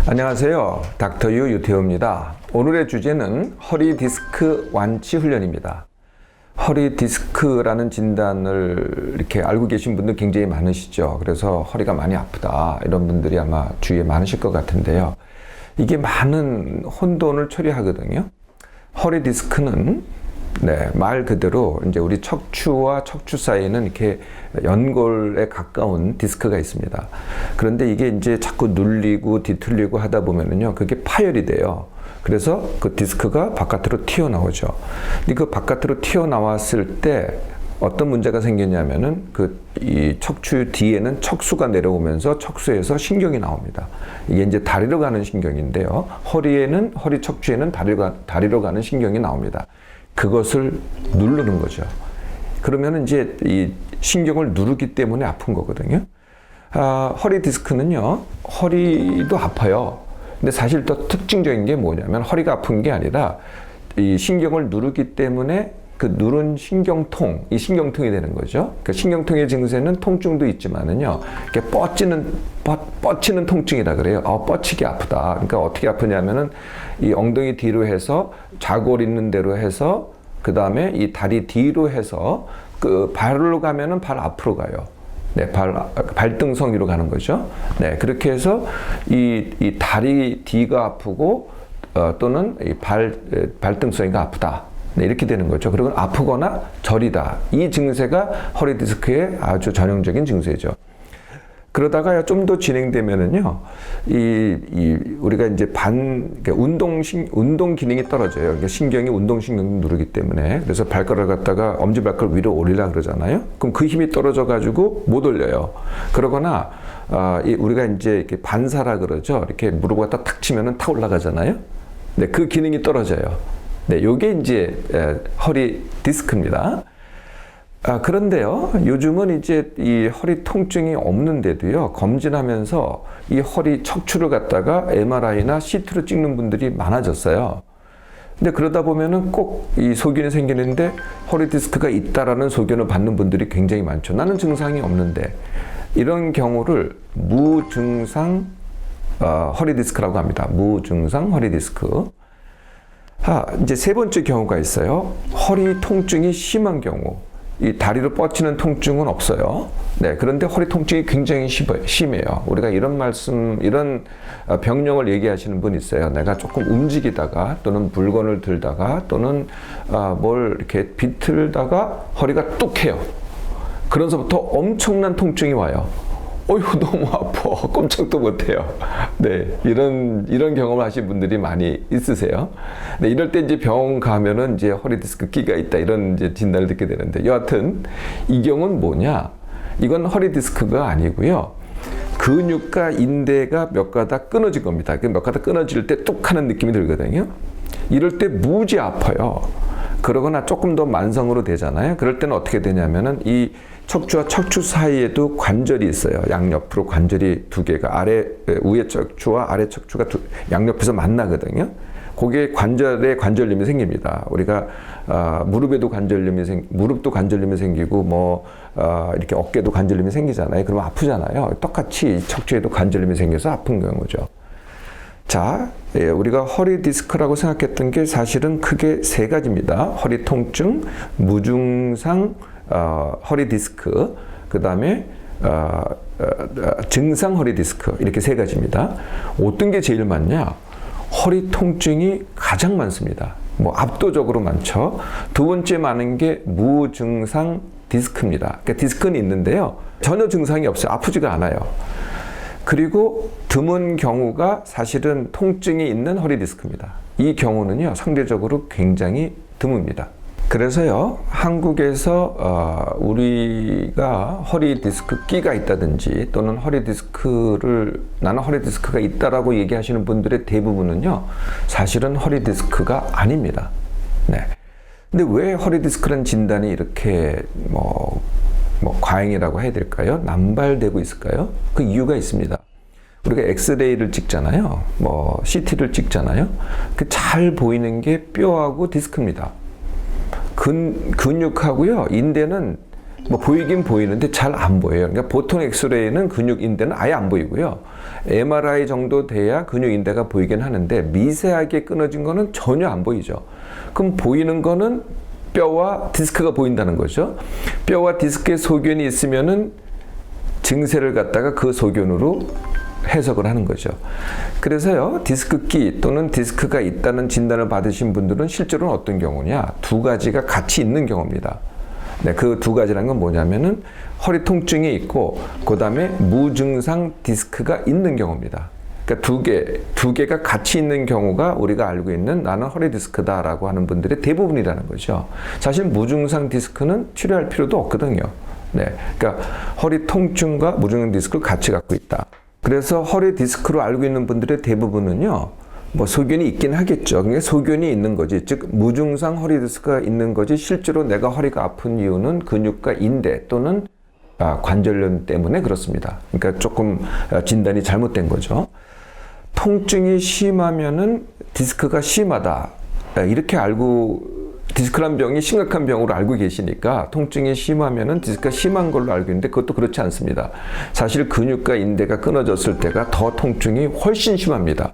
안녕하세요. 닥터유 유태호입니다. 오늘의 주제는 허리 디스크 완치 훈련입니다. 허리 디스크라는 진단을 이렇게 알고 계신 분들 굉장히 많으시죠. 그래서 허리가 많이 아프다 이런 분들이 아마 주위에 많으실 것 같은데요. 이게 많은 혼돈을 초래하거든요. 허리 디스크는 말 그대로 이제 우리 척추와 척추 사이에는 이렇게 연골에 가까운 디스크가 있습니다. 그런데 이게 이제 자꾸 눌리고 뒤틀리고 하다 보면은요, 그게 파열이 돼요. 그래서 그 디스크가 바깥으로 튀어나오죠. 근데 그 바깥으로 튀어나왔을 때 어떤 문제가 생겼냐면은 이 척추 뒤에는 척수가 내려오면서 척수에서 신경이 나옵니다. 이게 이제 다리로 가는 신경인데요. 허리 척추에는 다리로 가는 신경이 나옵니다. 그것을 누르는 거죠. 그러면 이제 이 신경을 누르기 때문에 아픈 거거든요. 허리 디스크는요, 허리도 아파요. 근데 사실 더 특징적인 게 뭐냐면 허리가 아픈 게 아니라 이 신경을 누르기 때문에 그 누른 신경통, 이 신경통이 되는 거죠. 그 신경통의 증세는 통증도 있지만은요, 이렇게 뻗치는 통증이라 그래요. 뻗치기 아프다. 그러니까 어떻게 아프냐면은 이 엉덩이 뒤로 해서 좌골 있는 대로 해서 그 다음에 이 다리 뒤로 해서 그 발로 가면은 발 앞으로 가요. 발등성 위로 가는 거죠. 그렇게 해서 이 다리 뒤가 아프고 또는 이 발등성이가 아프다. 이렇게 되는 거죠. 그리고 아프거나 저리다. 이 증세가 허리 디스크의 아주 전형적인 증세죠. 그러다가 좀 더 진행되면은요, 우리가 이제 운동 기능이 떨어져요. 그러니까 신경이 운동신경 누르기 때문에. 그래서 발가락을 갖다가 엄지발가락 위로 올리려고 그러잖아요. 그럼 그 힘이 떨어져가지고 못 올려요. 그러거나, 우리가 이제 이렇게 반사라 그러죠. 이렇게 무릎 갖다 탁 치면은 탁 올라가잖아요. 그 기능이 떨어져요. 요게 이제 허리 디스크입니다. 그런데요, 요즘은 이제 이 허리 통증이 없는데도요, 검진하면서 이 허리 척추를 갖다가 MRI나 CT로 찍는 분들이 많아졌어요. 근데 그러다 보면은 꼭 이 소견이 생기는데 허리 디스크가 있다라는 소견을 받는 분들이 굉장히 많죠. 나는 증상이 없는데. 이런 경우를 무증상 허리 디스크라고 합니다. 무증상 허리 디스크. 이제 세 번째 경우가 있어요. 허리 통증이 심한 경우. 이 다리로 뻗치는 통증은 없어요. 그런데 허리 통증이 굉장히 심해요. 우리가 이런 병령을 얘기하시는 분이 있어요. 내가 조금 움직이다가 또는 물건을 들다가 또는 뭘 이렇게 비틀다가 허리가 뚝 해요. 그러면서부터 엄청난 통증이 와요. 어휴, 너무 아파. 꼼짝도 못해요. 이런 경험을 하신 분들이 많이 있으세요. 이럴 때 이제 병원 가면은 이제 허리 디스크 끼가 있다. 이런 이제 진단을 듣게 되는데, 여하튼, 이 경우는 뭐냐? 이건 허리 디스크가 아니고요. 근육과 인대가 몇 가닥 끊어진 겁니다. 몇 가닥 끊어질 때 뚝 하는 느낌이 들거든요. 이럴 때 무지 아파요. 그러거나 조금 더 만성으로 되잖아요. 그럴 때는 어떻게 되냐면은 이 척추와 척추 사이에도 관절이 있어요. 양옆으로 관절이 두 개가 위에 척추와 아래 척추가 양옆에서 만나거든요. 거기에 관절염이 생깁니다. 우리가 무릎도 관절염이 생기고 이렇게 어깨도 관절염이 생기잖아요. 그러면 아프잖아요. 똑같이 척추에도 관절염이 생겨서 아픈 경우죠. 자, 우리가 허리 디스크라고 생각했던 게 사실은 크게 세 가지입니다. 허리 통증, 무증상 허리 디스크, 그 다음에 증상 허리 디스크, 이렇게 세 가지입니다. 어떤 게 제일 많냐? 허리 통증이 가장 많습니다. 압도적으로 많죠. 두 번째 많은 게 무증상 디스크입니다. 그러니까 디스크는 있는데요, 전혀 증상이 없어요. 아프지가 않아요. 그리고 드문 경우가 사실은 통증이 있는 허리 디스크입니다. 이 경우는요, 상대적으로 굉장히 드뭅니다. 그래서요, 한국에서 우리가 허리 디스크 끼가 있다든지 또는 나는 허리 디스크가 있다라고 얘기하시는 분들의 대부분은요, 사실은 허리 디스크가 아닙니다. 근데 왜 허리 디스크라는 진단이 이렇게 과잉이라고 해야 될까요? 남발되고 있을까요? 그 이유가 있습니다. 우리가 엑스레이를 찍잖아요. CT를 찍잖아요. 그 잘 보이는 게 뼈하고 디스크입니다. 근육하고요, 인대는 뭐 보이긴 보이는데 잘 안 보여요. 그러니까 보통 엑스레이는 근육 인대는 아예 안 보이고요. MRI 정도 돼야 근육 인대가 보이긴 하는데 미세하게 끊어진 거는 전혀 안 보이죠. 그럼 보이는 거는 뼈와 디스크가 보인다는 거죠. 뼈와 디스크에 소견이 있으면은 증세를 갖다가 그 소견으로 해석을 하는 거죠. 그래서요, 디스크끼 또는 디스크가 있다는 진단을 받으신 분들은 실제로는 어떤 경우냐? 두 가지가 같이 있는 경우입니다. 네, 그 두 가지라는 건 뭐냐면은 허리 통증이 있고, 그 다음에 무증상 디스크가 있는 경우입니다. 그러니까 두 개가 같이 있는 경우가 우리가 알고 있는 나는 허리 디스크다라고 하는 분들의 대부분이라는 거죠. 사실 무증상 디스크는 치료할 필요도 없거든요. 네, 그러니까 허리 통증과 무증상 디스크를 같이 갖고 있다. 그래서 허리 디스크로 알고 있는 분들의 대부분은요, 뭐 소견이 있긴 하겠죠. 그러니까 소견이 있는 거지. 즉 무증상 허리 디스크가 있는 거지. 실제로 내가 허리가 아픈 이유는 근육과 인대 또는 관절염 때문에 그렇습니다. 그러니까 조금 진단이 잘못된 거죠. 통증이 심하면은 디스크가 심하다. 이렇게 알고 디스크란 병이 심각한 병으로 알고 계시니까 통증이 심하면은 디스크가 심한 걸로 알고 있는데 그것도 그렇지 않습니다. 사실 근육과 인대가 끊어졌을 때가 더 통증이 훨씬 심합니다.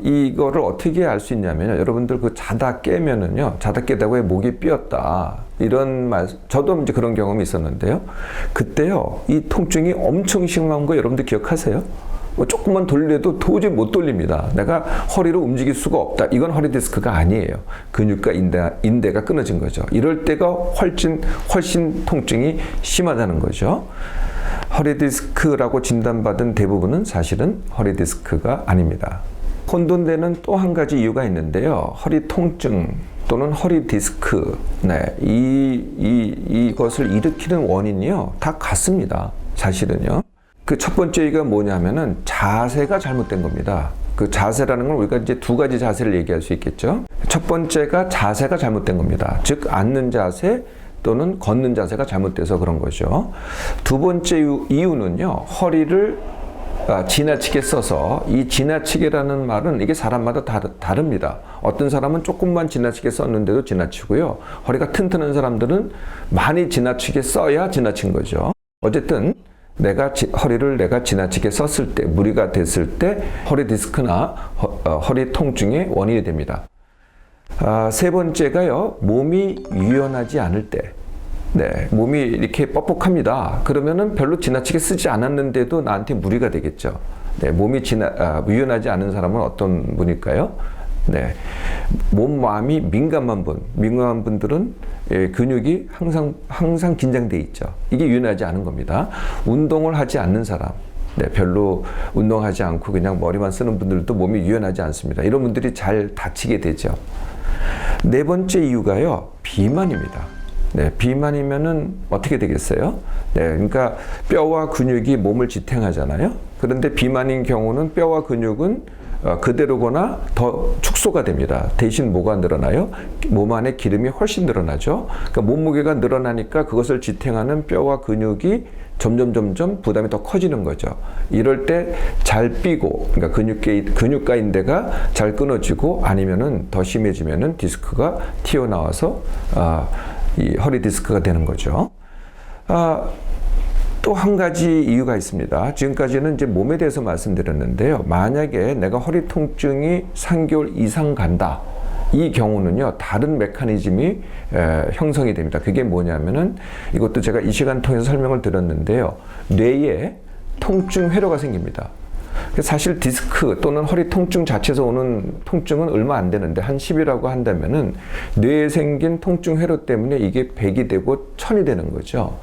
이거를 어떻게 알 수 있냐면요. 여러분들 그 자다 깨면은요. 자다 깨다고 해 목이 삐었다. 이런 말, 저도 이제 그런 경험이 있었는데요. 그때요. 이 통증이 엄청 심한 거 여러분들 기억하세요? 뭐 조금만 돌려도 도저히 못 돌립니다. 내가 허리를 움직일 수가 없다. 이건 허리 디스크가 아니에요. 근육과 인대가 끊어진 거죠. 이럴 때가 훨씬 통증이 심하다는 거죠. 허리 디스크라고 진단받은 대부분은 사실은 허리 디스크가 아닙니다. 혼돈되는 또 한 가지 이유가 있는데요. 허리 통증 또는 허리 디스크, 네, 이것을 일으키는 원인이요. 다 같습니다. 사실은요. 그 첫 번째 이유가 뭐냐면은 자세가 잘못된 겁니다. 그 자세라는 건 우리가 이제 두 가지 자세를 얘기할 수 있겠죠. 첫 번째가 자세가 잘못된 겁니다. 즉 앉는 자세 또는 걷는 자세가 잘못돼서 그런 거죠. 두 번째 이유는요. 허리를 지나치게 써서, 이 지나치게라는 말은 이게 사람마다 다릅니다. 어떤 사람은 조금만 지나치게 썼는데도 지나치고요. 허리가 튼튼한 사람들은 많이 지나치게 써야 지나친 거죠. 어쨌든 허리를 내가 지나치게 썼을 때, 무리가 됐을 때 허리 디스크나 허리 통증의 원인이 됩니다. 세 번째가요, 몸이 유연하지 않을 때. 네, 몸이 이렇게 뻑뻑합니다. 그러면은 별로 지나치게 쓰지 않았는데도 나한테 무리가 되겠죠. 네, 몸이 유연하지 않은 사람은 어떤 분일까요? 네, 마음이 민감한 분들은 근육이 항상 긴장돼 있죠. 이게 유연하지 않은 겁니다. 운동을 하지 않는 사람, 네, 별로 운동하지 않고 그냥 머리만 쓰는 분들도 몸이 유연하지 않습니다. 이런 분들이 잘 다치게 되죠. 네 번째 이유가요, 비만입니다. 네, 비만이면은 어떻게 되겠어요? 네, 그러니까 뼈와 근육이 몸을 지탱하잖아요. 그런데 비만인 경우는 뼈와 근육은 그대로거나 더 축소가 됩니다. 대신 뭐가 늘어나요? 몸 안에 기름이 훨씬 늘어나죠. 그러니까 몸무게가 늘어나니까 그것을 지탱하는 뼈와 근육이 점점 부담이 더 커지는 거죠. 이럴 때 잘 삐고, 그러니까 근육과 인대가 잘 끊어지고, 아니면은 더 심해지면은 디스크가 튀어나와서 이 허리 디스크가 되는 거죠. 또 한 가지 이유가 있습니다. 지금까지는 이제 몸에 대해서 말씀드렸는데요. 만약에 내가 허리 통증이 3개월 이상 간다. 이 경우는요, 다른 메커니즘이 형성이 됩니다. 그게 뭐냐면은, 이것도 제가 이 시간 통해서 설명을 드렸는데요. 뇌에 통증 회로가 생깁니다. 사실 디스크 또는 허리 통증 자체에서 오는 통증은 얼마 안 되는데, 한 10이라고 한다면은 뇌에 생긴 통증 회로 때문에 이게 100이 되고 1000이 되는 거죠.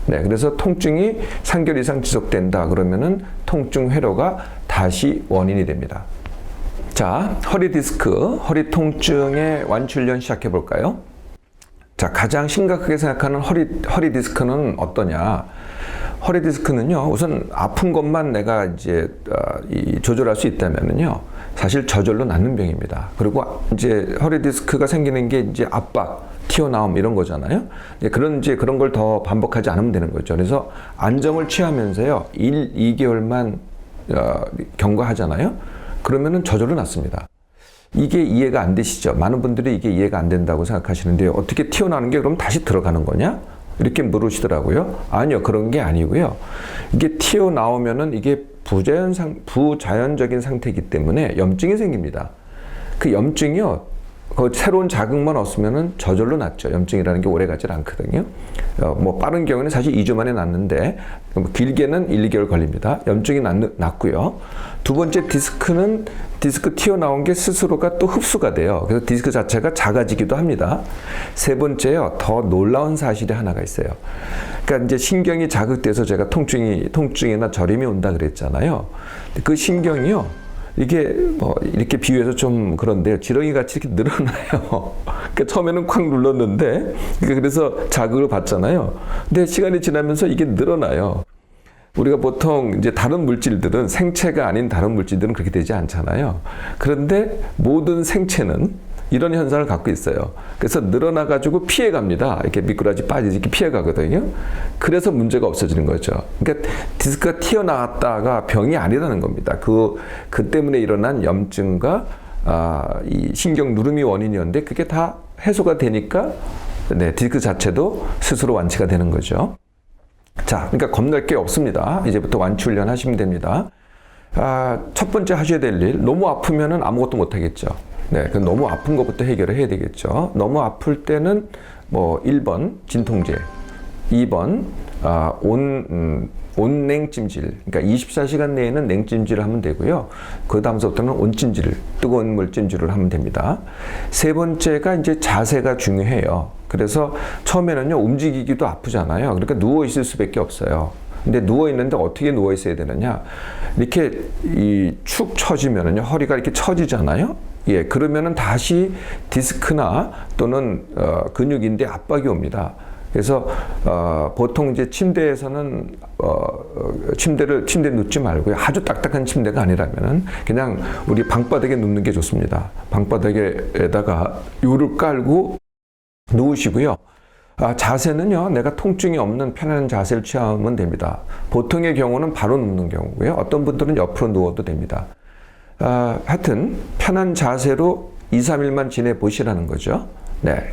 네, 그래서 통증이 3개월 이상 지속된다 그러면은 통증 회로가 다시 원인이 됩니다. 자, 허리 디스크, 허리 통증의 완치 훈련 시작해 볼까요? 자, 가장 심각하게 생각하는 허리 디스크는 어떠냐? 허리 디스크는요, 우선 아픈 것만 내가 이제 조절할 수 있다면은요, 사실 저절로 낫는 병입니다. 그리고 이제 허리 디스크가 생기는 게 이제 압박, 튀어나옴 이런 거잖아요. 그런 걸 더 반복하지 않으면 되는 거죠. 그래서 안정을 취하면서요, 2개월만 경과하잖아요. 그러면은 저절로 낫습니다. 이게 이해가 안 되시죠? 많은 분들이 이게 이해가 안 된다고 생각하시는데, 어떻게 튀어나오는 게 그럼 다시 들어가는 거냐? 이렇게 물으시더라고요. 아니요, 그런 게 아니고요. 이게 튀어나오면은 이게 부자연적인 상태이기 때문에 염증이 생깁니다. 그 염증이요, 그 새로운 자극만 없으면은 저절로 낫죠. 염증이라는 게 오래 가질 않거든요. 뭐 빠른 경우는 사실 2주 만에 낫는데 길게는 1, 2개월 걸립니다. 염증이 낫고요. 두 번째, 디스크 튀어나온 게 스스로가 또 흡수가 돼요. 그래서 디스크 자체가 작아지기도 합니다. 세 번째요, 더 놀라운 사실이 하나가 있어요. 그러니까 이제 신경이 자극돼서 제가 통증이나 저림이 온다 그랬잖아요. 그 신경이요, 이게 뭐 이렇게 비유해서 좀 그런데요, 지렁이 같이 이렇게 늘어나요. 그러니까 처음에는 콱 눌렀는데, 그래서 자극을 받잖아요. 근데 시간이 지나면서 이게 늘어나요. 우리가 보통 이제 다른 물질들은, 생체가 아닌 다른 물질들은 그렇게 되지 않잖아요. 그런데 모든 생체는 이런 현상을 갖고 있어요. 그래서 늘어나가지고 피해갑니다. 이렇게 미꾸라지 빠지지 이렇게 피해가거든요. 그래서 문제가 없어지는 거죠. 그러니까 디스크가 튀어나왔다가 병이 아니라는 겁니다. 그 때문에 일어난 염증과 이 신경 누름이 원인이었는데 그게 다 해소가 되니까 디스크 자체도 스스로 완치가 되는 거죠. 자, 그러니까 겁날 게 없습니다. 이제부터 완치 훈련 하시면 됩니다. 첫 번째 하셔야 될 일, 너무 아프면은 아무것도 못 하겠죠. 너무 아픈 것부터 해결을 해야 되겠죠. 너무 아플 때는 뭐 1번 진통제, 2번 온냉찜질, 그러니까 24시간 내에는 냉찜질을 하면 되고요. 그 다음서부터는 온찜질, 뜨거운 물 찜질을 하면 됩니다. 세 번째가 이제 자세가 중요해요. 그래서 처음에는요, 움직이기도 아프잖아요. 그러니까 누워 있을 수밖에 없어요. 근데 누워 있는데 어떻게 누워 있어야 되느냐? 이렇게 축 처지면은요, 허리가 이렇게 처지잖아요. 예, 그러면은 다시 디스크나 또는 근육인대 압박이 옵니다. 그래서 보통 이제 침대에서는 침대 눕지 말고요. 아주 딱딱한 침대가 아니라면은 그냥 우리 방바닥에 눕는 게 좋습니다. 방바닥에다가 요를 깔고 누우시고요. 자세는요, 내가 통증이 없는 편안한 자세를 취하면 됩니다. 보통의 경우는 바로 눕는 경우고요. 어떤 분들은 옆으로 누워도 됩니다. 하여튼 편한 자세로 2, 3일만 지내보시라는 거죠.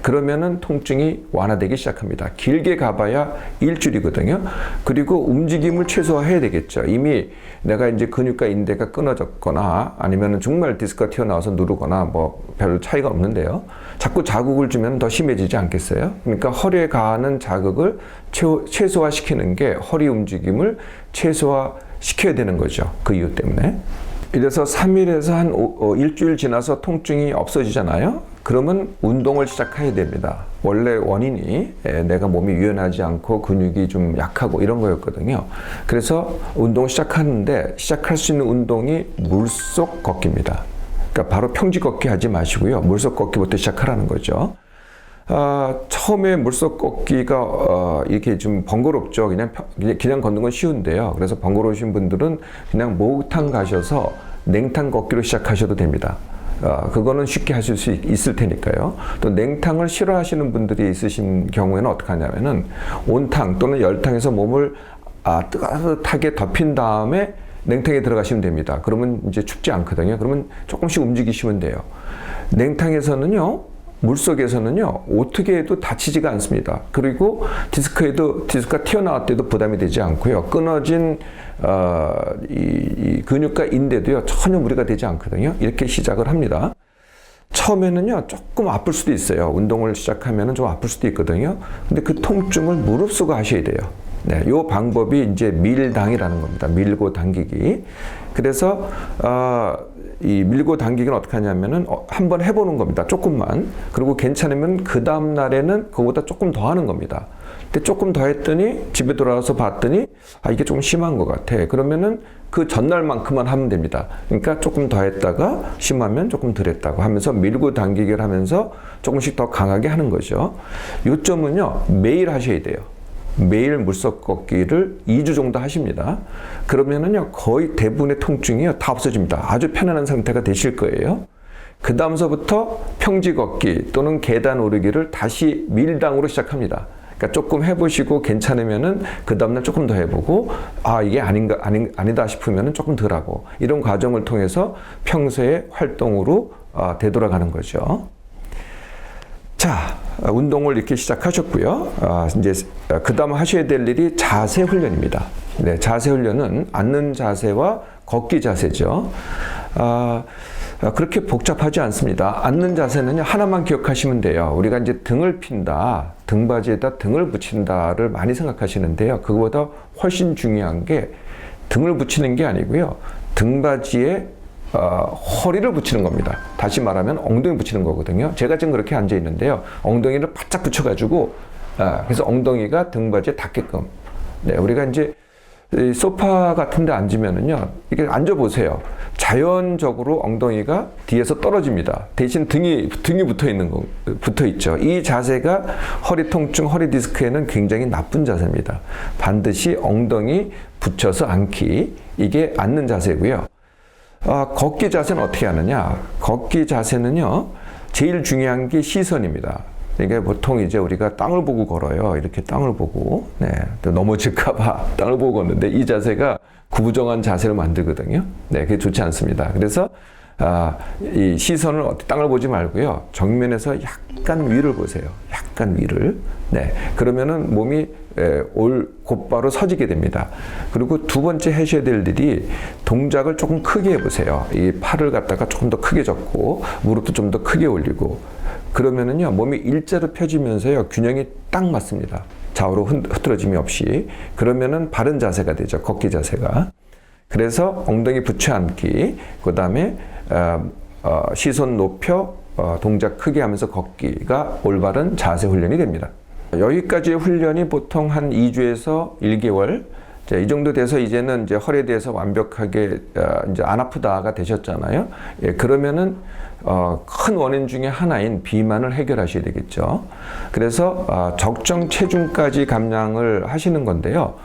그러면은 통증이 완화되기 시작합니다. 길게 가봐야 일주일이거든요. 그리고 움직임을 최소화해야 되겠죠. 이미 내가 이제 근육과 인대가 끊어졌거나 아니면 정말 디스크가 튀어나와서 누르거나 뭐 별 차이가 없는데요. 자꾸 자극을 주면 더 심해지지 않겠어요? 그러니까 허리에 가는 자극을 최소화시키는 게 허리 움직임을 최소화시켜야 되는 거죠. 그 이유 때문에. 이래서 3일에서 한 일주일 지나서 통증이 없어지잖아요. 그러면 운동을 시작해야 됩니다. 원래 원인이 내가 몸이 유연하지 않고 근육이 좀 약하고 이런 거였거든요. 그래서 운동을 시작하는데 시작할 수 있는 운동이 물속 걷기입니다. 그러니까 바로 평지 걷기 하지 마시고요. 물속 걷기부터 시작하라는 거죠. 처음에 물속 걷기가 이렇게 좀 번거롭죠. 그냥 걷는 건 쉬운데요. 그래서 번거로우신 분들은 그냥 목욕탕 가셔서 냉탕 걷기로 시작하셔도 됩니다. 그거는 쉽게 하실 수 있을 테니까요. 또 냉탕을 싫어하시는 분들이 있으신 경우에는 어떻게 하냐면은 온탕 또는 열탕에서 몸을 따뜻하게 덮인 다음에 냉탕에 들어가시면 됩니다. 그러면 이제 춥지 않거든요. 그러면 조금씩 움직이시면 돼요. 냉탕에서는요, 물속에서는요, 어떻게 해도 다치지가 않습니다. 그리고 디스크가 튀어나올 때도 부담이 되지 않고요. 끊어진 이 근육과 인대도요, 전혀 무리가 되지 않거든요. 이렇게 시작을 합니다. 처음에는요, 조금 아플 수도 있어요. 운동을 시작하면 좀 아플 수도 있거든요. 근데 그 통증을 무릅쓰고 하셔야 돼요. 요 방법이 이제 밀당이라는 겁니다. 밀고 당기기. 그래서 이 밀고 당기기는 어떻게 하냐면은 한번 해보는 겁니다. 조금만. 그리고 괜찮으면 그 다음 날에는 그거보다 조금 더 하는 겁니다. 근데 조금 더 했더니 집에 돌아와서 봤더니 이게 조금 심한 것 같아. 그러면은 그 전날만큼만 하면 됩니다. 그러니까 조금 더 했다가 심하면 조금 덜 했다고 하면서 밀고 당기기를 하면서 조금씩 더 강하게 하는 거죠. 요점은요, 매일 하셔야 돼요. 매일 물속 걷기를 2주 정도 하십니다. 그러면은요, 거의 대부분의 통증이요, 다 없어집니다. 아주 편안한 상태가 되실 거예요. 그 다음서부터 평지 걷기 또는 계단 오르기를 다시 밀당으로 시작합니다. 그러니까 조금 해보시고 괜찮으면은 그 다음날 조금 더 해보고, 이게 아니다 싶으면은 조금 덜 하고, 이런 과정을 통해서 평소의 활동으로 되돌아가는 거죠. 자, 운동을 이렇게 시작하셨고요. 이제 그 다음 하셔야 될 일이 자세 훈련입니다. 네, 자세 훈련은 앉는 자세와 걷기 자세죠. 그렇게 복잡하지 않습니다. 앉는 자세는 하나만 기억하시면 돼요. 우리가 이제 등을 핀다, 등받이에다 등을 붙인다를 많이 생각하시는데요. 그거보다 훨씬 중요한 게 등을 붙이는 게 아니고요. 등받이에 허리를 붙이는 겁니다. 다시 말하면 엉덩이 붙이는 거거든요. 제가 지금 그렇게 앉아 있는데요. 엉덩이를 바짝 붙여가지고, 그래서 엉덩이가 등받이에 닿게끔. 네, 우리가 이제 소파 같은 데 앉으면은요, 이렇게 앉아보세요. 자연적으로 엉덩이가 뒤에서 떨어집니다. 대신 등이 붙어 있죠. 이 자세가 허리 통증, 허리 디스크에는 굉장히 나쁜 자세입니다. 반드시 엉덩이 붙여서 앉기. 이게 앉는 자세고요. 걷기 자세는 어떻게 하느냐? 걷기 자세는요, 제일 중요한 게 시선입니다. 이게 보통 이제 우리가 땅을 보고 걸어요. 이렇게 땅을 보고, 네, 또 넘어질까봐 땅을 보고 걷는데 이 자세가 구부정한 자세를 만들거든요. 네, 그게 좋지 않습니다. 그래서 이 시선을 땅을 보지 말고요, 정면에서 약간 위를 보세요. 약간 위를. 네, 그러면은 몸이 곧바로 서지게 됩니다. 그리고 두 번째 하셔야 될 일이 동작을 조금 크게 해보세요. 이 팔을 갖다가 조금 더 크게 접고 무릎도 좀 더 크게 올리고, 그러면은요, 몸이 일자로 펴지면서요, 균형이 딱 맞습니다. 좌우로 흐트러짐이 없이. 그러면은 바른 자세가 되죠. 걷기 자세가. 그래서 엉덩이 붙여 앉기, 그 다음에 시선 높여 동작 크게 하면서 걷기가 올바른 자세 훈련이 됩니다. 여기까지의 훈련이 보통 한 2주에서 1개월. 자, 이 정도 돼서 이제는 이제 허리에 대해서 완벽하게 이제 안 아프다가 되셨잖아요. 예, 그러면은 큰 원인 중에 하나인 비만을 해결하셔야 되겠죠. 그래서 적정 체중까지 감량을 하시는 건데요.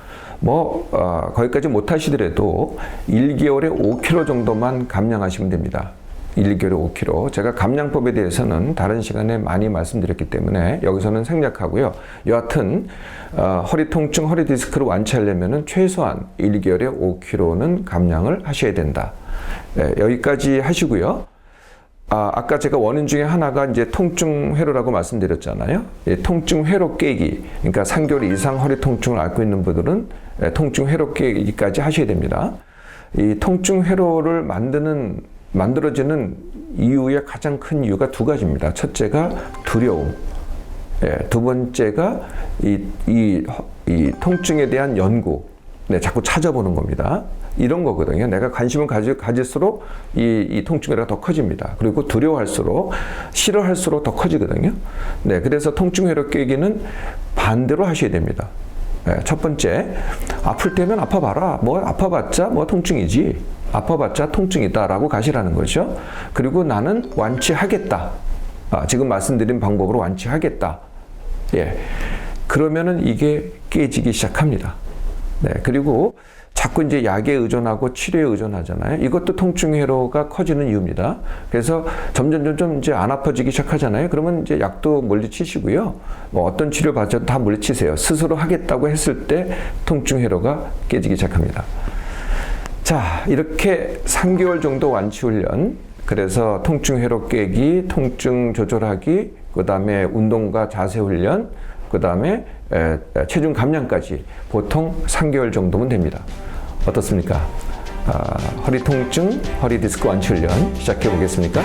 거기까지 못 하시더라도 1개월에 5kg 정도만 감량하시면 됩니다. 1개월에 5kg. 제가 감량법에 대해서는 다른 시간에 많이 말씀드렸기 때문에 여기서는 생략하고요. 여하튼 허리 통증, 허리 디스크를 완치하려면 최소한 1개월에 5kg는 감량을 하셔야 된다. 네, 여기까지 하시고요. 아까 제가 원인 중에 하나가 이제 통증 회로라고 말씀드렸잖아요. 예, 통증 회로 깨기. 그러니까 3개월 이상 허리 통증을 앓고 있는 분들은 통증 회로 깨기까지 하셔야 됩니다. 이 통증 회로를 만들어지는 이유의 가장 큰 이유가 두 가지입니다. 첫째가 두려움. 예, 두 번째가 이 통증에 대한 연구. 네, 자꾸 찾아보는 겁니다. 이런 거거든요. 내가 관심을 가질수록 이 통증회로가 더 커집니다. 그리고 두려워할수록, 싫어할수록 더 커지거든요. 네, 그래서 통증회로 깨기는 반대로 하셔야 됩니다. 네, 첫 번째, 아플 때면 아파봐라. 아파봤자 통증이지. 아파봤자 통증이다라고 가시라는 거죠. 그리고 나는 완치하겠다. 지금 말씀드린 방법으로 완치하겠다. 예, 그러면은 이게 깨지기 시작합니다. 네, 그리고 자꾸 이제 약에 의존하고 치료에 의존하잖아요. 이것도 통증 회로가 커지는 이유입니다. 그래서 점점 이제 안 아파지기 시작하잖아요. 그러면 이제 약도 물리치시고요. 어떤 치료 받아도 다 물리치세요. 스스로 하겠다고 했을 때 통증 회로가 깨지기 시작합니다. 자, 이렇게 3개월 정도 완치 훈련. 그래서 통증 회로 깨기, 통증 조절하기, 그 다음에 운동과 자세 훈련, 그 다음에 체중 감량까지 보통 3개월 정도면 됩니다. 어떻습니까? 허리 통증, 허리 디스크 완치 훈련 시작해 보겠습니까?